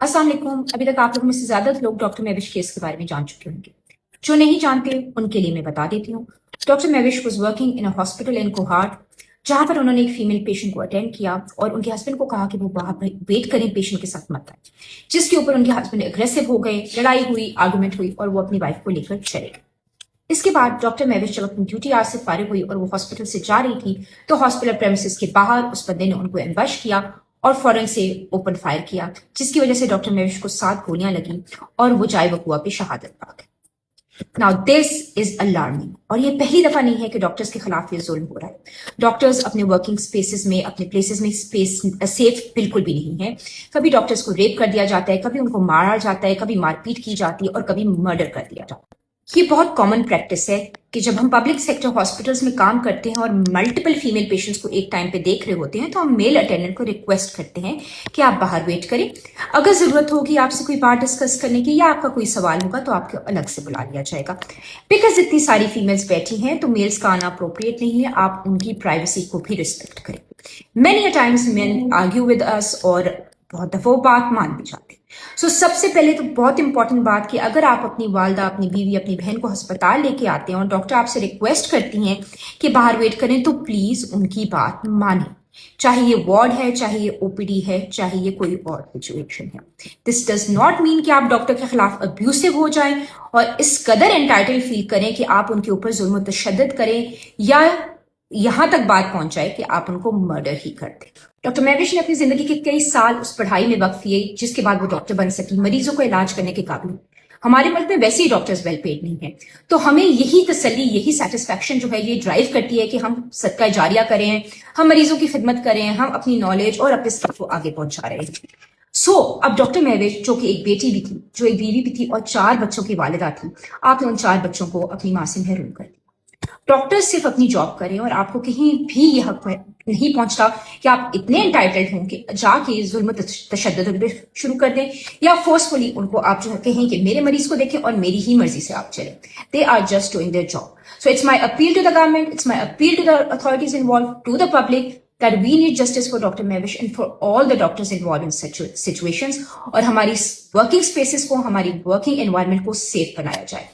अस्सलाम वालेकुम। अभी तक आप लोगों में से ज्यादा लोग डॉक्टर महविश केस के बारे में जान चुके होंगे। जो नहीं जानते उनके लिए मैं बता देती हूँ। Doctor Mahvish was working in a hospital in Kohat, जहां पर उन्होंने एक फीमेल पेशेंट को अटेंड किया और उनके हस्बैंड को कहा कि वो वहां पर वेट करें, पेशेंट के साथ मत आए। जिसके ऊपर उनके हस्बैंड एग्रेसिव हो गए, लड़ाई हुई, आर्गुमेंट हुई और वो अपनी वाइफ को लेकर चले गए। इसके बाद डॉक्टर महविश जब अपनी ड्यूटी आज से फारिग हुई और वो हॉस्पिटल से जा रही थी तो हॉस्पिटल प्रेमिसेस के बाहर उस बंदे ने उनको एम्बश किया और फौरन से ओपन फायर किया, जिसकी वजह से डॉक्टर महविश को 7 गोलियां लगी और वो जाए वकुआ पे शहादत पा गए। नाउ दिस इज अलार्मिंग और ये पहली दफा नहीं है कि डॉक्टर्स के खिलाफ ये जुल्म हो रहा है। डॉक्टर्स अपने वर्किंग स्पेसेस में, अपने प्लेसेस में सेफ बिल्कुल भी नहीं है। कभी डॉक्टर्स को रेप कर दिया जाता है, कभी उनको मारा जाता है, कभी मारपीट की जाती है और कभी मर्डर कर दिया जाता है। ये बहुत कॉमन प्रैक्टिस है कि जब हम पब्लिक सेक्टर हॉस्पिटल्स में काम करते हैं और मल्टीपल फीमेल पेशेंट्स को एक टाइम पे देख रहे होते हैं तो हम मेल अटेंडेंट को रिक्वेस्ट करते हैं कि आप बाहर वेट करें। अगर जरूरत होगी आपसे कोई बात डिस्कस करने की या आपका कोई सवाल होगा तो आपको अलग से बुला लिया जाएगा। बिकॉज इतनी सारी फीमेल्स बैठी हैं तो मेल्स का आना अप्रोप्रिएट नहीं है। आप उनकी प्राइवेसी को भी रिस्पेक्ट करें। Many a times main argue with us और बहुत दफा वो बात मान भी जाते हैं। सो सबसे पहले तो बहुत इंपॉर्टेंट बात कि अगर आप अपनी वालदा, अपनी बीवी, अपनी बहन को अस्पताल लेके आते हैं और डॉक्टर आपसे रिक्वेस्ट करती हैं कि बाहर वेट करें तो प्लीज उनकी बात मानें। चाहे ये वार्ड है, चाहे ये ओपीडी है, चाहे ये कोई और सिचुएशन है। दिस डज नॉट मीन कि आप डॉक्टर के खिलाफ अब्यूसिव हो जाएं और इस कदर एंटाइटल फील करें कि आप उनके ऊपर जुल्म तशद्दुद करें या यहां तक बात पहुंच जाए कि आप उनको मर्डर ही कर दें। डॉक्टर महविश ने अपनी जिंदगी के कई साल उस पढ़ाई में वक्त दिए जिसके बाद वो डॉक्टर बन सकी, मरीजों को इलाज करने के काबिल। हमारे मुल्क में वैसे ही डॉक्टर्स वेल पेड नहीं है, तो हमें यही तसल्ली, यही सेटिस्फैक्शन जो है ये ड्राइव करती है कि हम सदका जारिया करें, हम मरीजों की खिदमत करें, हम अपनी नॉलेज और अपने स्किल को आगे पहुंचा रहे हैं। अब डॉक्टर महविश, जो कि एक बेटी भी थी, जो एक बीवी भी थी और 4 बच्चों की वालिदा थी, आपने उन 4 बच्चों को अपनी मां से महरूम कर दिया। डॉक्टर सिर्फ अपनी जॉब करें और आपको कहीं भी यह हक नहीं पहुंचता कि आप इतने एंटाइटल्ड हों कि जाके जुल्म तशद्दुद शुरू कर दें या फोर्सफुली उनको आप जो कहें कि मेरे मरीज को देखें और मेरी ही मर्जी से आप चलें। They are just doing their job. So it's my appeal to the government, it's my appeal to the authorities involved, to the public, that we need justice for Dr. Mahwish and for all the doctors involved in such situations, और हमारी working spaces को, हमारी working environment को safe बनाया जाए।